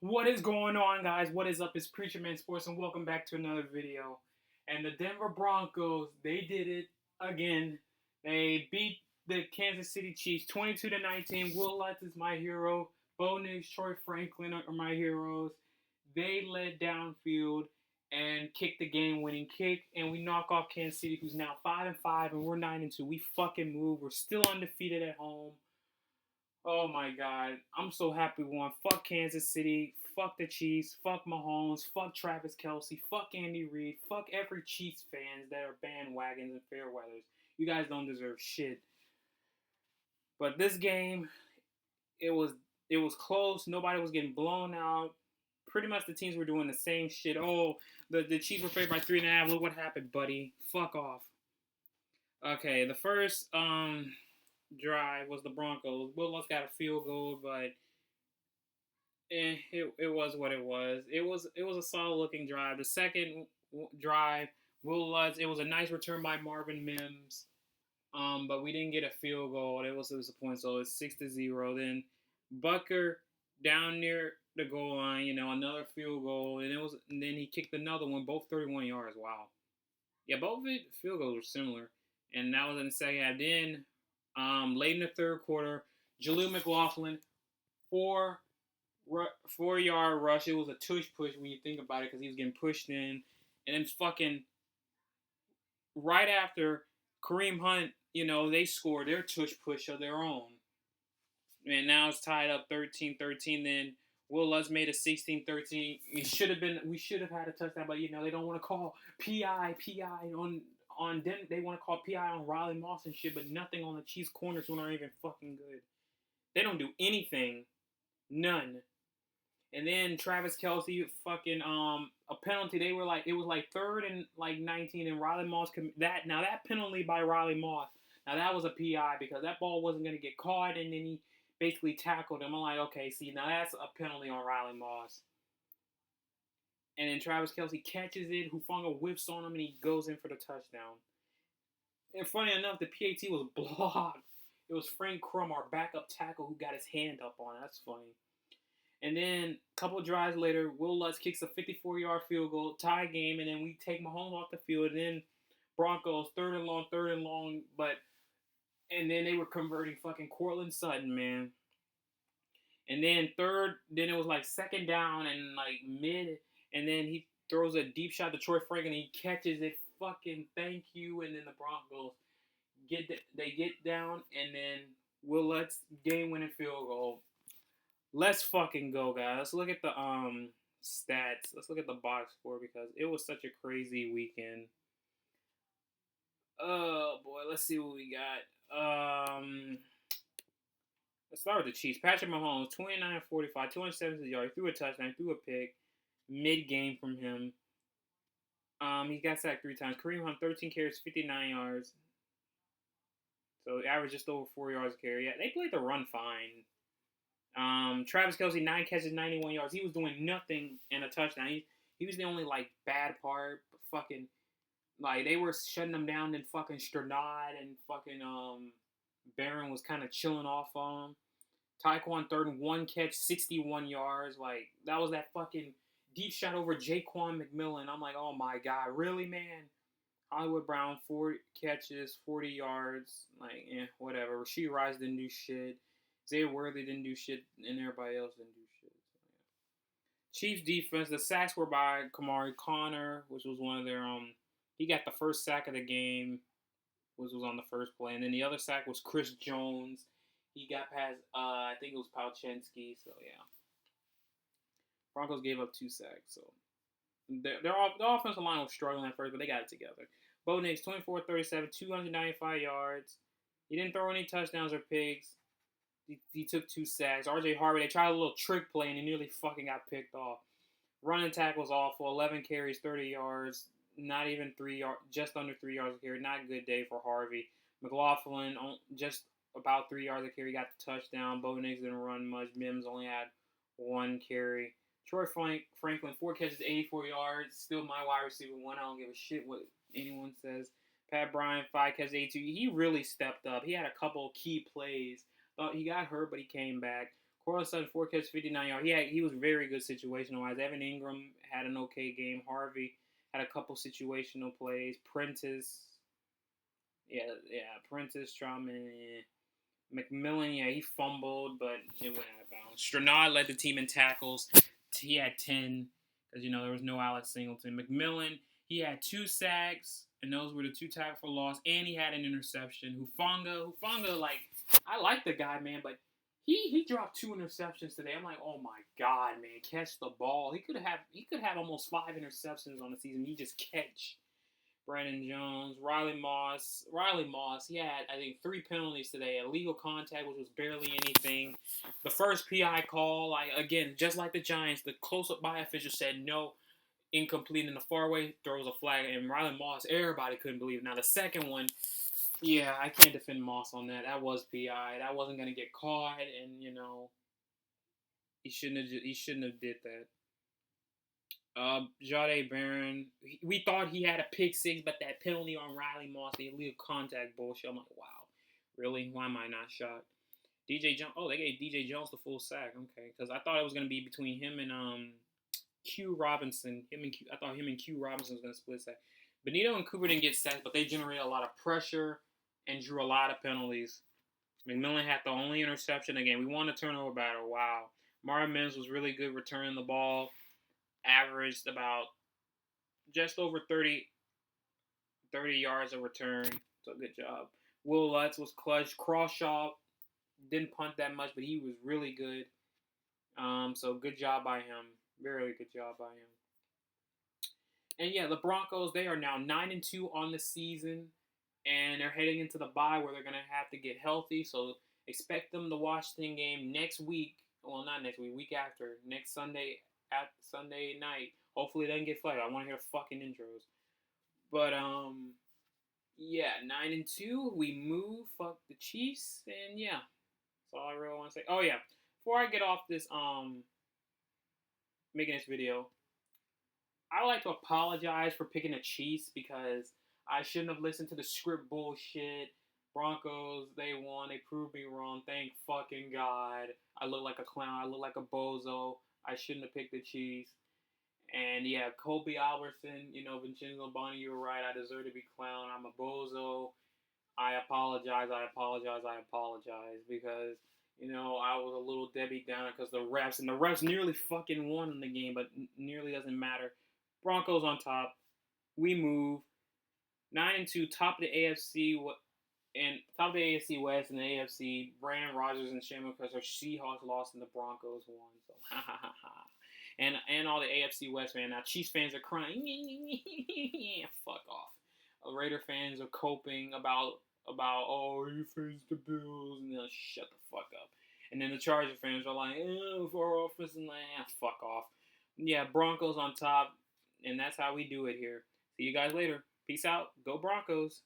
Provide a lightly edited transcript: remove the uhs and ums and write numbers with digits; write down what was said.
What is going on, guys? What is up? It's Preacher Man Sports, and welcome back to another video. And the Denver Broncos, they did it again. They beat the Kansas City Chiefs 22 to 19. Will Lutz is my hero. Bo Nix, Troy Franklin are my heroes. They led downfield and kicked the game-winning kick, and we knock off Kansas City, who's now 5-5, and we're 9-2. We fucking move. We're still undefeated at home. Oh my God. I'm so happy we won. Fuck Kansas City. Fuck the Chiefs. Fuck Mahomes. Fuck Travis Kelce. Fuck Andy Reid. Fuck every Chiefs fans that are bandwagons and fair weathers. You guys don't deserve shit. But this game, it was close. Nobody was getting blown out. Pretty much the teams were doing the same shit. Oh, the Chiefs were favored by 3.5. Look what happened, buddy. Fuck off. Okay, the first drive was the Broncos. Will Lutz got a field goal, but it was what it was. It was a solid looking drive. The second drive, Will Lutz, it was a nice return by Marvin Mims, but we didn't get a field goal. It was a point, so it's 6-0. Then Bucker down near the goal line, another field goal, and then he kicked another one, both 31 yards. Wow. Yeah, both field goals were similar, and that was in the second half. Then late in the third quarter, Jaleel McLaughlin, 4-yard rush. It was a tush push when you think about it, because he was getting pushed in, and then fucking right after Kareem Hunt, they scored their tush push of their own, and now it's tied up 13-13. Then Will Lutz made a 16-13. We should have had a touchdown, but they don't want to call PI on them. They want to call PI on Riley Moss and shit, but nothing on the Chiefs corners who aren't even fucking good. They don't do anything. None. And then Travis Kelce fucking a penalty. It was like 3rd and like 19, and Riley Moss that penalty by Riley Moss. Now that was a PI because that ball wasn't gonna get caught, and then he basically tackled him. I'm like, okay, see, now that's a penalty on Riley Moss. And then Travis Kelce catches it. Hufanga whips on him, and he goes in for the touchdown. And funny enough, the PAT was blocked. It was Frank Crum, our backup tackle, who got his hand up on it. That's funny. And then a couple of drives later, Will Lutz kicks a 54-yard field goal, tie game, and then we take Mahomes off the field. And then Broncos, third and long, and then they were converting fucking Cortland Sutton, man. And then then it was like second down and like mid, and then he throws a deep shot to Troy Franklin, and he catches it. Fucking thank you. And then the Broncos get down, and then Will Lutz game-winning field goal. Let's fucking go, guys. Let's look at the stats. Let's look at the box score, because it was such a crazy weekend. Oh boy, let's see what we got. Let's start with the Chiefs. Patrick Mahomes, 29-45, 276 yards, threw a touchdown, threw a pick, mid-game from him. He got sacked 3 times. Kareem Hunt, 13 carries, 59 yards. So he averaged just over 4 yards a carry. Yeah, they played the run fine. Travis Kelce, 9 catches, 91 yards. He was doing nothing in a touchdown. He was the only bad part. But fucking they were shutting him down. And fucking Sternad and fucking Barron was kind of chilling off on him. Tyquan, 3rd and 1 catch, 61 yards. That was that fucking deep shot over Jaquan McMillan. I'm like, oh my God, really, man? Hollywood Brown, 4 catches, 40 yards. Whatever. Rasheed Rice didn't do shit. Zay Worthy didn't do shit, and everybody else didn't do shit. So, yeah. Chiefs defense, the sacks were by Kamari Connor, which was one of their he got the first sack of the game, which was on the first play, and then the other sack was Chris Jones. He got past I think it was Palczynski. So yeah. Broncos gave up 2 sacks, so their offensive line was struggling at first, but they got it together. Bo Nix, 24-37, 295 yards. He didn't throw any touchdowns or picks. He took 2 sacks. RJ Harvey, they tried a little trick play, and he nearly fucking got picked off. Running tackle was awful. 11 carries, 30 yards. Not even 3 yards, just under 3 yards a carry. Not a good day for Harvey. McLaughlin, just about 3 yards a carry, got the touchdown. Bo Nix didn't run much. Mims only had 1 carry. Troy Franklin, 4 catches, 84 yards. Still my wide receiver 1. I don't give a shit what anyone says. Pat Bryant, 5 catches, 82. He really stepped up. He had a couple key plays. He got hurt, but he came back. Cortland Sutton, 4 catches, 59 yards. He was very good situational wise. Evan Ingram had an okay game. Harvey had a couple situational plays. Prentice, Trautman, McMillan, he fumbled, but it went out of bounds. Stranad led the team in tackles. He had 10 because, there was no Alex Singleton. McMillan, he had 2 sacks, and those were the 2 tackles for loss, and he had an interception. Hufanga, I like the guy, man, but he dropped 2 interceptions today. I'm like, oh my god, man, catch the ball. He could have almost 5 interceptions on the season. He just catch. Brandon Jones, Riley Moss, he had, I think, 3 penalties today. Illegal contact, which was barely anything. The first PI call, again, just like the Giants, the close-up by official said no, incomplete, and the far away throws a flag. And Riley Moss, everybody couldn't believe it. Now, the second one, I can't defend Moss on that. That was PI. That wasn't going to get caught, and, he shouldn't have did that. Jade Barron, we thought he had a pick 6, but that penalty on Riley Moss, the illegal contact bullshit. I'm like, wow, really? Why am I not shocked? DJ Jones. Oh, they gave DJ Jones the full sack. Okay, because I thought it was gonna be between him and Q Robinson. I thought him and Q Robinson was gonna split sack. Benito and Cooper didn't get sacks, but they generated a lot of pressure and drew a lot of penalties. McMillan had the only interception again. We won a turnover battle. Wow. Marvin Mims was really good returning the ball. Averaged about just over 30 yards of return. So good job. Will Lutz was clutch. Crawshaw didn't punt that much, but he was really good. So good job by him. Very good job by him. And yeah, the Broncos, they are now 9-2 on the season, and they're heading into the bye where they're gonna have to get healthy. So expect them to Washington game next week. Well, not next week. Week after. Next Sunday. At Sunday night. Hopefully they doesn't get flagged. I want to hear fucking intros. But 9-2. We move. Fuck the Chiefs. And yeah. That's all I really want to say. Oh yeah. Before I get off this making this video, I would like to apologize for picking the Chiefs because I shouldn't have listened to the script bullshit. Broncos, they won. They proved me wrong. Thank fucking God. I look like a clown. I look like a bozo. I shouldn't have picked the Chiefs. And yeah, Kobe Albertson, Vincenzo Bonnie, you were right. I deserve to be clown. I'm a bozo. I apologize because, I was a little Debbie Downer because the refs nearly fucking won in the game, but nearly doesn't matter. Broncos on top. We move. 9-2, top of the AFC West and the AFC. Brandon Rodgers and Shane because our Seahawks lost and the Broncos won. So ha ha ha ha. And all the AFC West fans. Now Chiefs fans are crying. Fuck off. Raider fans are coping about you faced the Bills and shut the fuck up. And then the Charger fans are like, for our offensive line, fuck off. Yeah, Broncos on top, and that's how we do it here. See you guys later. Peace out. Go Broncos.